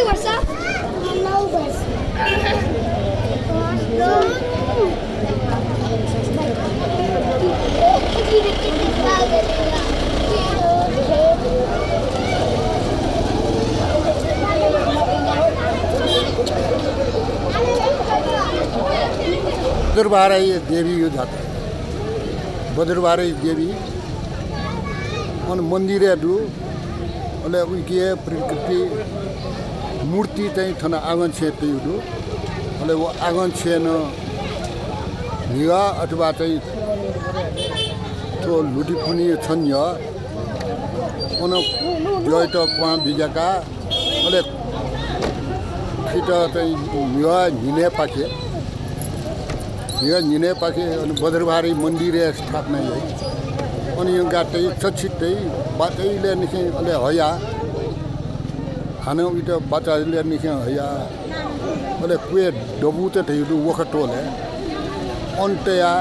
वर्ष 9 वर्ष बद्रबाराई देवी यो जात्रा बद्रबाराई देवी अन मन्दिरहरू अहिले उइके प्रकृति मूर्ति चाहिँ थना आँगन छेत्युहरू अहिले वो आँगन छेन निगा अथवा चाहिँ तो लुटी पुनी छन् य अन जय त क्वा बिजाका अहिले फिट चाहिँ निगा निने पाखे निने पाखे अनि बद्रबारी मन्दिर स्थापना है अनि यो गाटै चछिटै बाटैले निखे अहिले हया खाना उइट बाचाले निखे हया अहिले कुए डबु त थैलु वखटोले अन्टया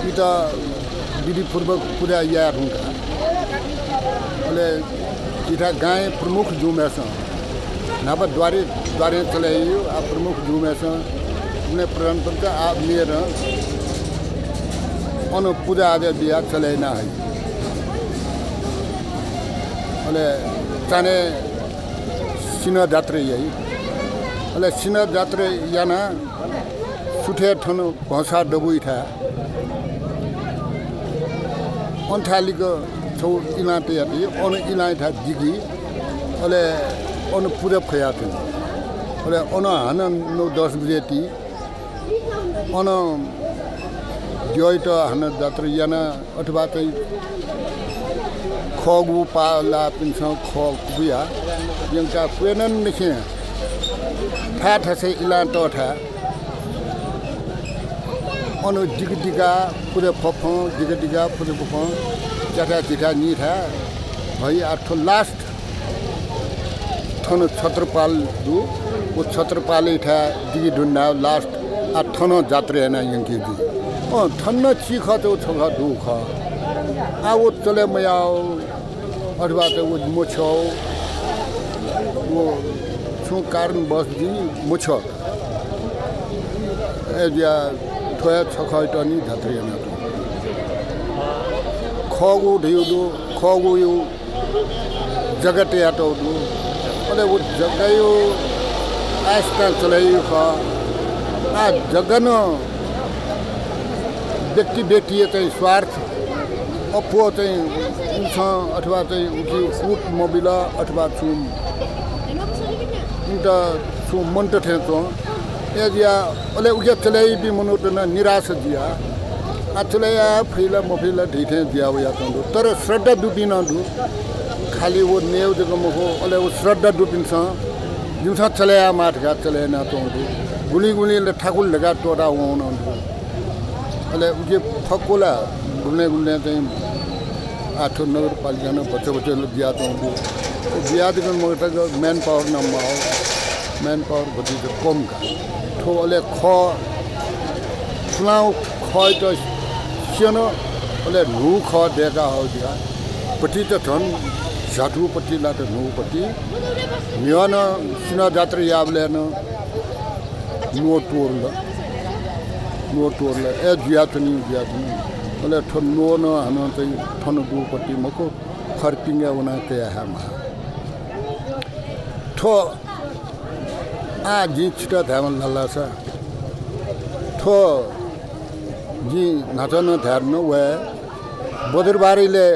इट विधिपूर्वक पूजा यार हुँदा अहिले इटा गाय प्रमुख जुमेस नापा द्वारे चलाइयो आ प्रमुख जुमेस उन्हें प्रधान पंच आप लिएर अन पूजा आदि बिहा चलाइना है अहिले चाने सिना जात्रा यही अहिले सिना जात्रा याना सुठे ठन भाषा डबुई था अन्थालीको छौ इलाटे याति अन इलाइ था जिगी अहिले अन पूजा खया थियो अहिले अन हान 9-10 बजे ती अन जय त हान जात्रा याना अथवा चाहिँ खगु पाला पिन्छ खगुया यंका क्वेनन निखे था से इला त था अन जिगदिगा पुरे पफ जिगदिगा पुरे पफ चाटा चिटा नि था भई आठो लास्ट थन छत्रपाल दु वो छत्रपाल था दिगी ढुन्ना लास्ट आ थन जात्रा हैन यंकी दी थन्न चिख तो छख दुख आ वो चले मयाओ अथवा तो वो मोछो वो छु कारण बस दी मोछो एजिया थोया छखैट नि जात्रा हैन तो खगु धिउदु खगु यो जगत यातो दु अले वो जगयो आस्था चलाइयो ख आ जगन व्यक्ति चाहिँ स्वार्थ अपो चाहिँ उछ अथवा चाहिँ उठी उट मोबिला अथवा छु उन्ट छु मन्ट थेतो एजिया ओले उके चलाई बि मनोटन निराश दिया आ चलाया फैला मफिला ढिथे दिया वया तंदु तर श्रद्धा दुबिन दु खाली वो नेउ जको मखो ओले वो श्रद्धा दुबिन्छ जुथा चलाया माठगा चलायना तंदु गुली ले ठाकुर लगा टोरा होन अहिले उके फकोला गुल्ने चाहिँ आठो नगरपालिका न बच्चे बिहा त बिहादेखि मगरको मैन पावर नम्बर हो मैन पावर बच्ची तो कम का ठो अहिले ख फुलाउ ख त सानो अहिले नु ख दिएका हो दिया पट्टि त झन् झाटुपट्टि ला त नुपट्टि मिवन सिना जात्रा याबले न नो टोरले ए जियातनी अहिले ठन्नो न हान चाहिँ ठन्नो दुपट्टि मको फर्पिङ्गा उना त्या हामा ठो आ जी छिटा धामन लल्लासा ठो जी नाचन धार्न वे बदरबारीले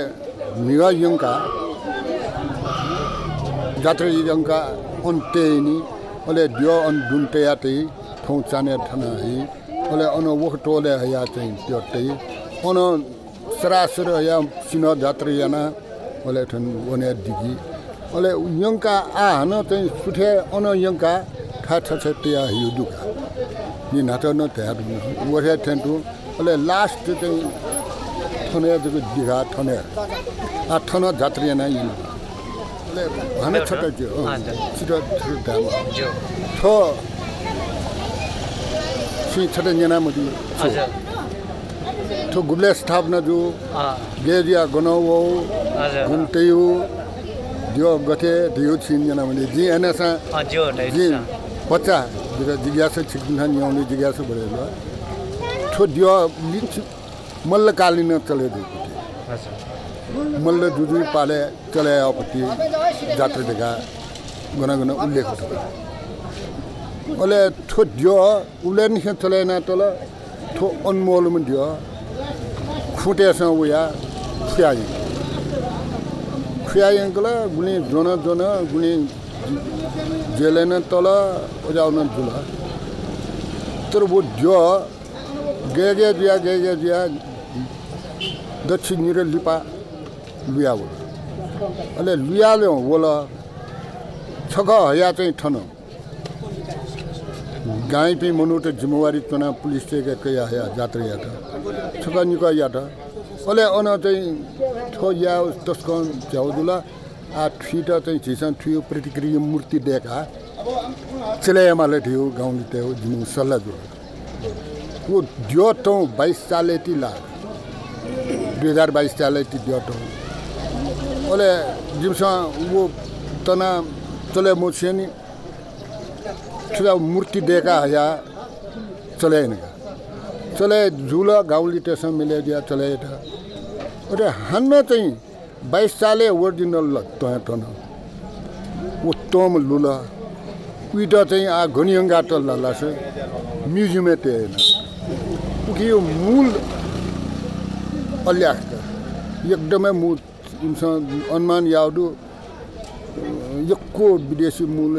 मिगा यंका जात्रा यंका अन्तेनी अहिले दियो अन दुन्तेयाते ठौ चाने ठना है अहिले अन वखटोले हया चाहिँ त्योटै अन सरासर हया सिना जात्रा याना अहिले ठन वने दिगी अहिले यंका आ हन चाहिँ सुठे अन यंका ठाठा छटिया हिउदुका नि नाचन धार वरे ठन्तु अहिले लास्ट चाहिँ ठने जको दिघा ठने आ ठन जात्रा याना इन अहिले भने छटा जो छिटो दाम ठो छि छटा जना मदि ठो गुले स्थापना जो गेजिया गनौ गुन्तेयु जो गथे दियो छिन जना मैले जी एनसा जो जी बच्चा जो जिज्ञासा छिकिन न्याउने जिज्ञासा बढेलो ठो दियो मल्ल कालीन चले दे मल्ल जुजु पाले चले आपति जात्रा जगा गना गना उल्लेख ओले ठो दियो उले नि चले ना तल ठो अनमोल मन दियो खुटेसा उया खुयायं गला गुनी जोना जोना गुनी जेलेन तल ओजाउन जुला तर वो दियो गे दिया दक्षिण निरे लिपा लुया बोल अले लुया ले बोला छगा हया चाहिँ ठन गाई पे मनुट जिम्मेवारी तना पुलिस के कया हया जात्रा या छगा निका या अले अन चाहिँ ठो या तस्कन जाउदुला आ ठिटा चाहिँ झिसन ठियो प्रतिक्रिया मूर्ति देखा चले माले थियो गाउँले त्यो जिमु सल्ला जो वो दियो तो 22 साले ती ला 2022 साले ती दियो तो ओले जिमसा वो तना चले मोछेनी छुदा मूर्ति देखा या चले न चले झुला गाउँले त्यसमा मिले दिया चले था अरे हन्न चाहिँ 22 साले ओरिजिनल ल तन वो तोम लुला उइटा चाहिँ आ घनियंगा त लासे म्युजियम ते कि यो मूल अल्याख एकदमै मूल इंसान अनुमान यादु यक्को विदेशी मूल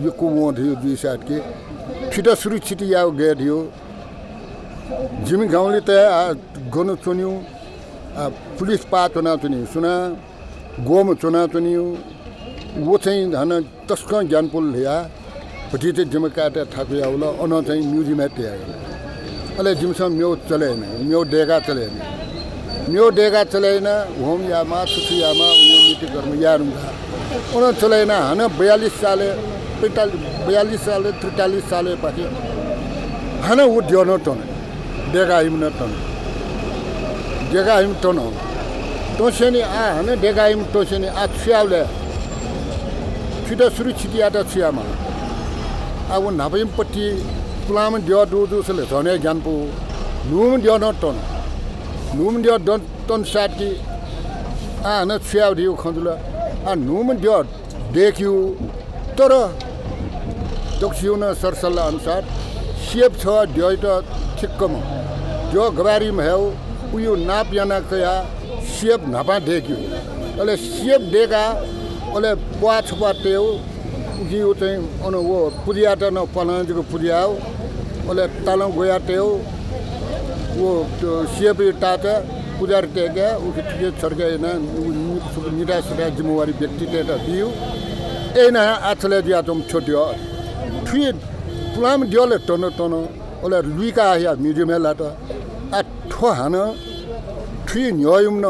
यक्को वो थियो दुई साथ के छिटा सुरक्षित याव गए थियो जिमी गाउँले त गनु चुन्यौ पुलिस पा चुनाव चुन्यौ सुना गोम चुनाव चुन्यौ वो चाहिँ हन तस्क ज्ञानपुल ल्या पछि चाहिँ जमकाटे थाकु याउला अन चाहिँ म्युजियम ते अले जिमसम म्यो चलेन म्यो डेगा चलेन म्यो डेगा चलेन होम यामा सुखियामा उयो मिति गर्म यारुंगा उन चलेन हन 42 साले 42 साले 43 साले पछि हन उ दियोन टन डेगा हिम न टन डेगा हिम टन तोसेनी आ हन डेगा हिम तोसेनी आ छ्याउले छिटो सुरक्षित यादा छ्यामा अब नापैम पट्टी पुलाम दियो दु सले धने ज्ञानपु नुम दियो न टन नुम दियो डन टन साथी आ न छ्याउ दियो खजुला आ नुम दियो देखियो तर दक्षिण सरसल्ला अनुसार सेप छ दियो त ठिक्कम जो गवारी महेउ उयो नाप याना कया सेप नापा देखियो अले सेप देखा अले पुआ छपा तेउ कि उ चाहिँ अन वो पुदिया त न पनाजको पुदिया ओले तालम गया तेउ वो सेप टाटा पुजार तेगा उ ठिके छर्के न निरा सदा जिम्मेवारी व्यक्ति ते दियो एना आछले दिया तुम छोड्यो फिर पुलाम दियोले टन ओले लुइका या म्युजियम ला त आ ठो हान थ्री न्ययम न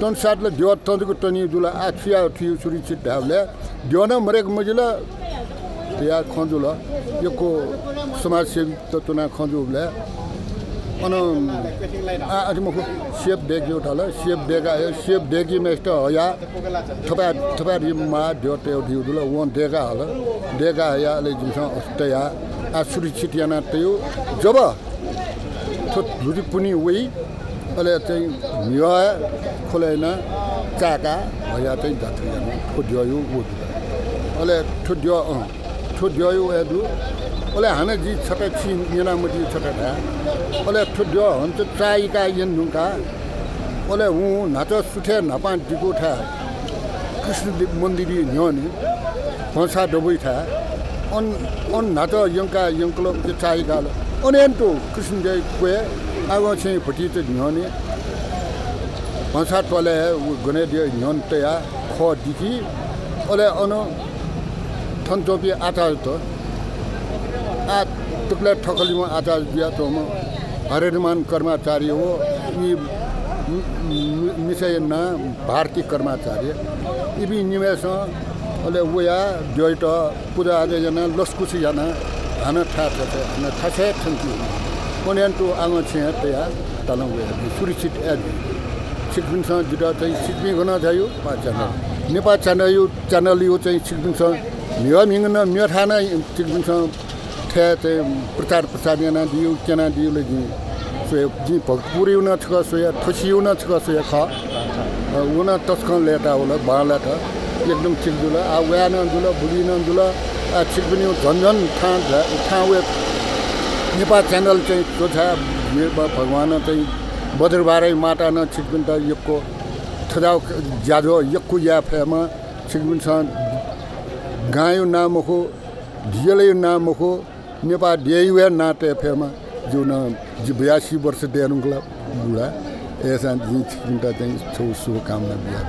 तन साथले दियो तनको टनी जुला आ छिया थियो सुरक्षित धावले दियो न मरेक मजिला या खंजुला यको समाज सेवी ततना खंजुले अन आ अजमको सेप देखियो थाला सेप देखि मेस्ट हया थपा रिममा दियो त्यो दिउला वन देगा या ले जुसा अस्तया आ सुरक्षित याना त्यो जब थो जुरी पुनी वइ अले चाहिँ मिया खोलेना चाका हया चाहिँ जात्रा खोदियो वो अले ठुड्यो एदु ओले हाने जी छटा छि मेला मति छटा था ओले ठुड्यो हन्त चाइका यन नुका ओले हु नाच सुठे नपा दिको था कृष्ण मन्दिर न्योनी भंसा डबई था on nato yongka yongklo ke chai gal onento Krishna जय को आगो चाहिँ फटी त न्योनी भंसा टले गने दियो न्योन तया ख दिकी ओले अनो थन्चोपी आचार त आ तुक्ले ठकलीमा आचार दिया त म हरेमान कर्मचारी हो यी मिसयना भारतीय कर्मचारी इबी निवेश ओले वया जोइट पूजा आदि जना लस्कुसी जना हाना थाहा छ हाना थाहा छन्ति कोनेन्टु आङो छ तया तलङ सुरक्षित एज सिक्किमसँग जुदा चाहिँ सिक्किम गर्न जायो 5 जना नेपाल च्यानल यो चाहिँ सिक्नुहुन्छ म्यो मिङ्गन म्यो थाना सिक्नुहुन्छ ठ्या चाहिँ प्रचार याना दियो केना दियोले सो जी भक्तपुरी उना छ सो या ठसी उना छ सो या ख उना तस्कन लेटा होला बाला त एकदम चिकदुला आ व्यान दुला बुलिन दुला आ चिकबनी झन्झन ठावे नेपाल च्यानल चाहिँ जोछा भगवान चाहिँ बदरबारै माटा न चिकबिन त यको थदाउ ज्यादो यक्कु या फेमा चिकबिन छ गायो नाम हो ढियले नाम हो नेपाल डेयुए नाटे फेमा जो न 82 वर्ष देनुला बुढा ऐसा जी चिकबिन त चाहिँ शुभकामना बिया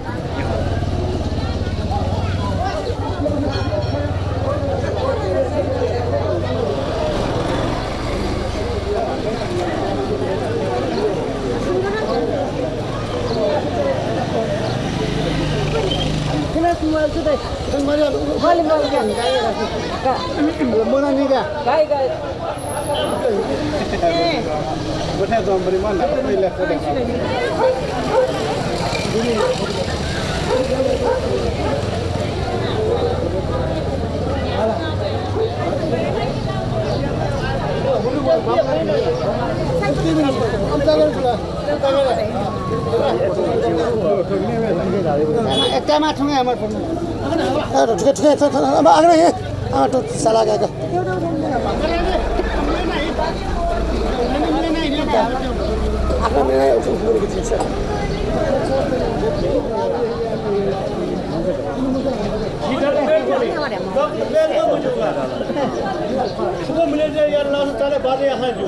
एकमा ठुङ्गे हाम्रो ठुके अब आग्रा हे तो साला गएको आफ्नो मिलाइ उठुको छ सुबह मिले यार लास्ट चले बाजे यहां जो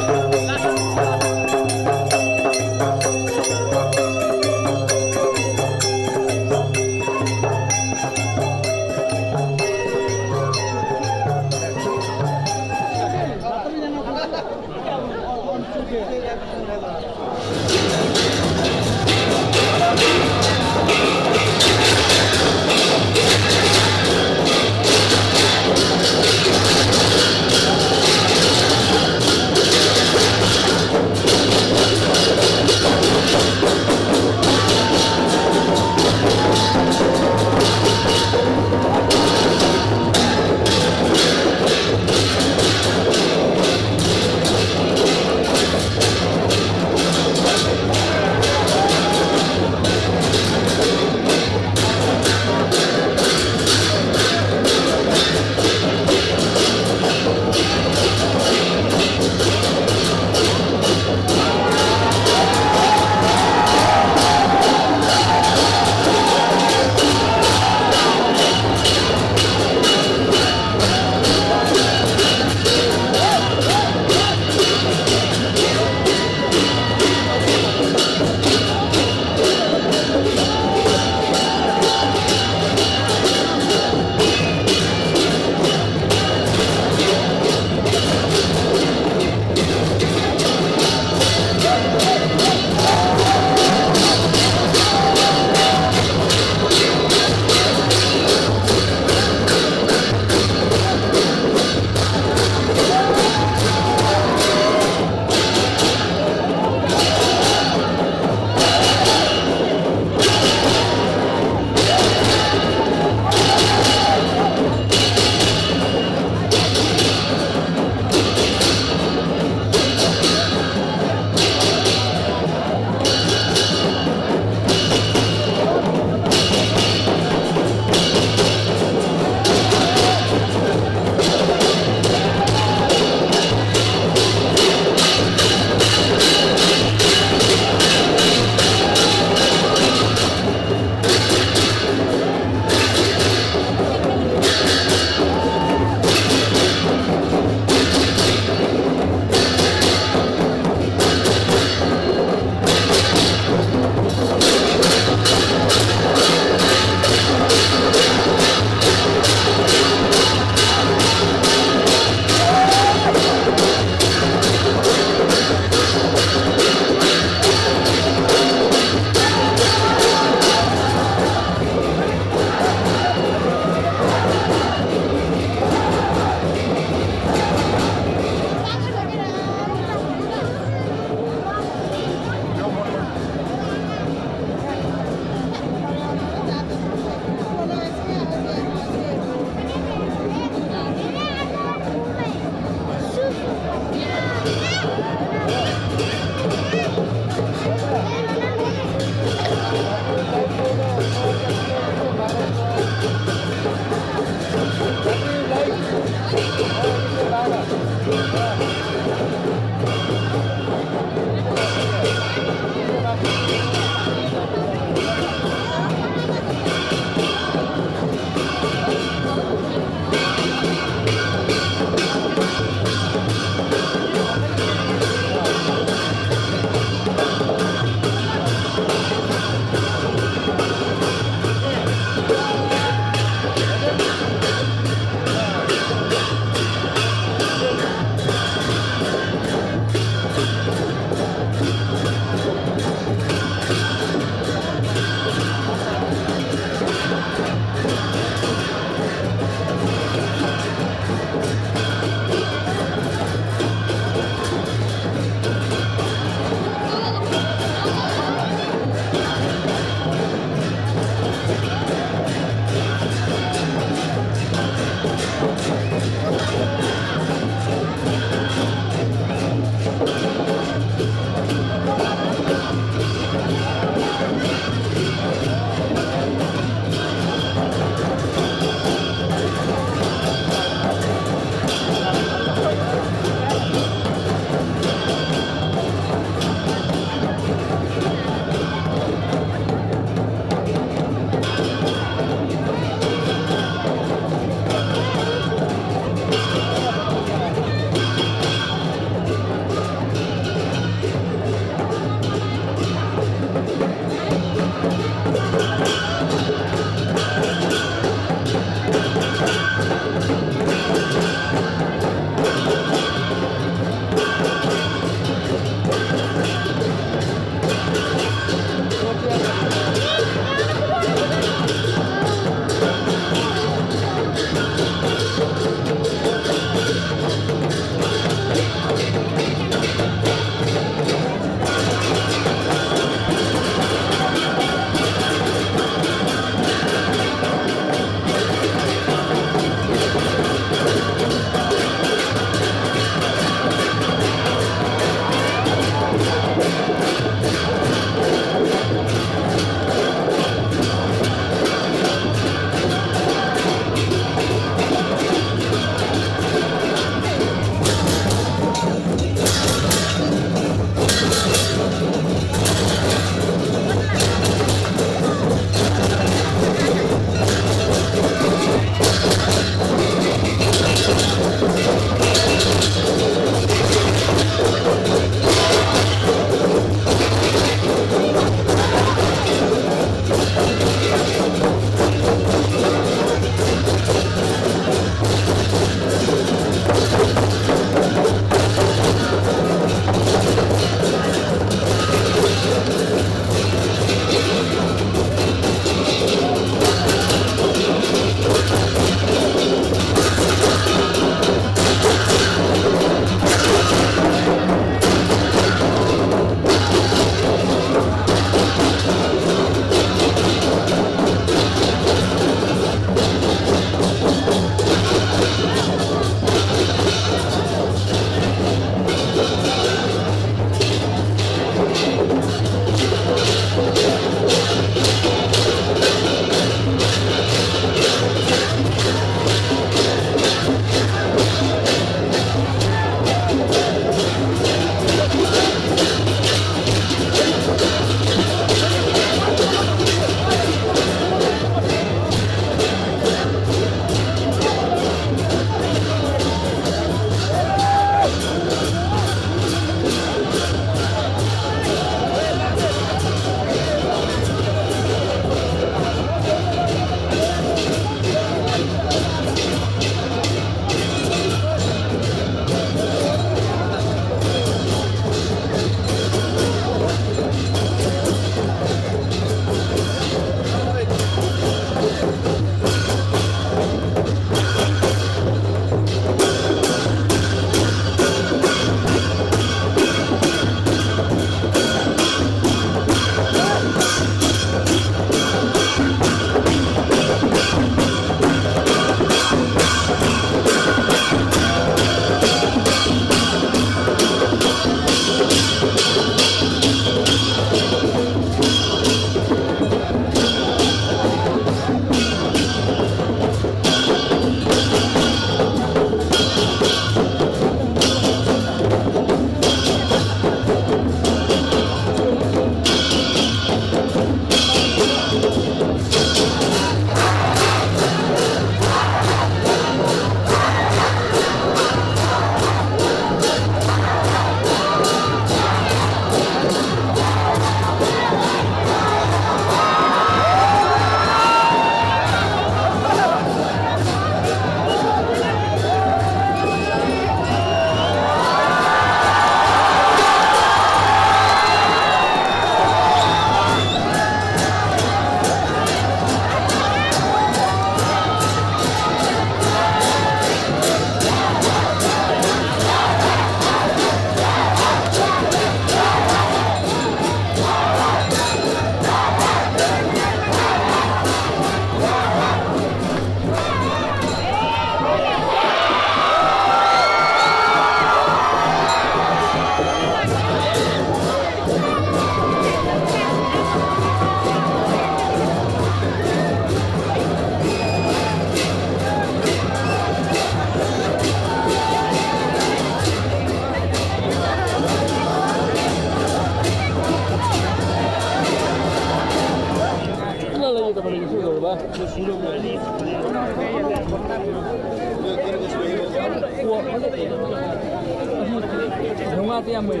영화 때문에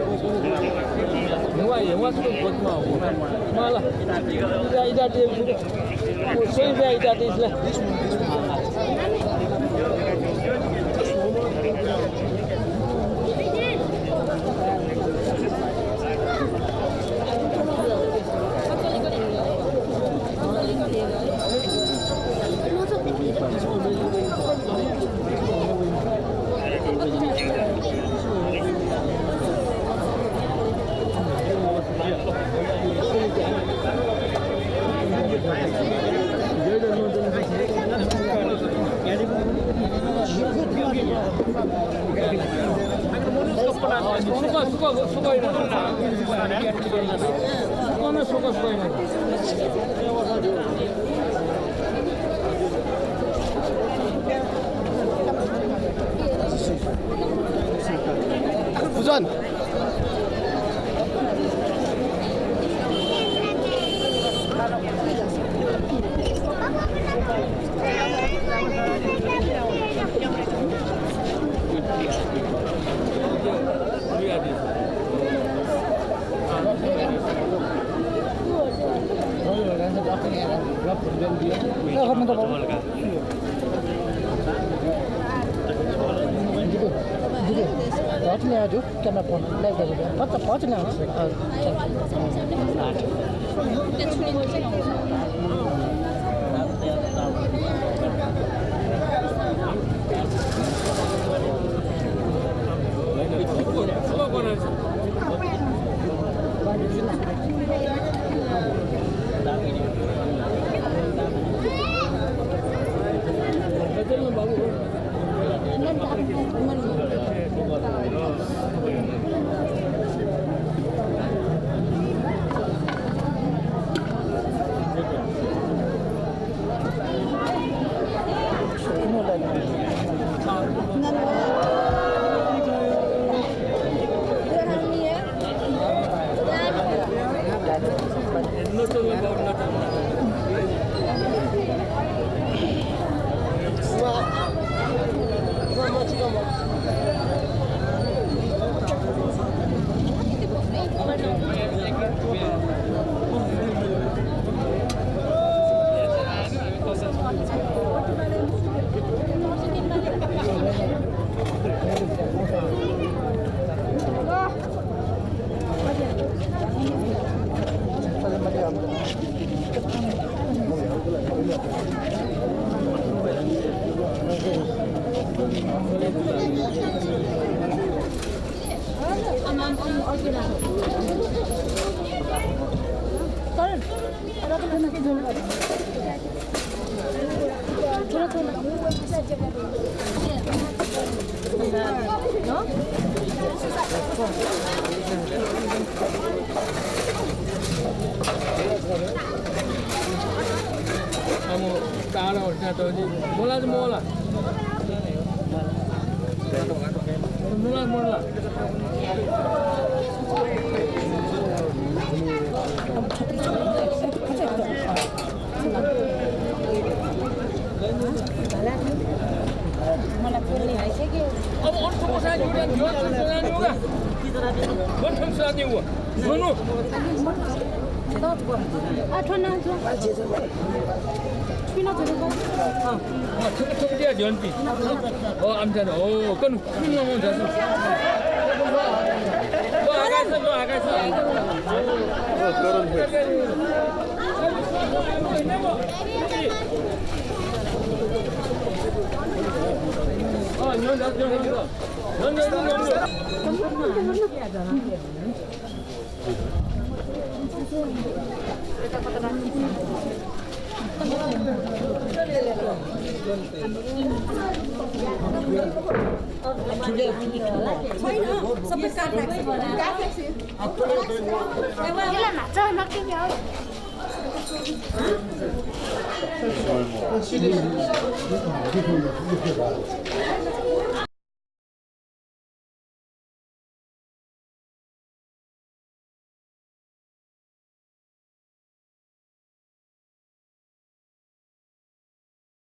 영화 수도 보지 마. 말라. 이다 때 소리가 이다 때 있어. 부산 Botnya aduh, kena pun lagi juga. Botnya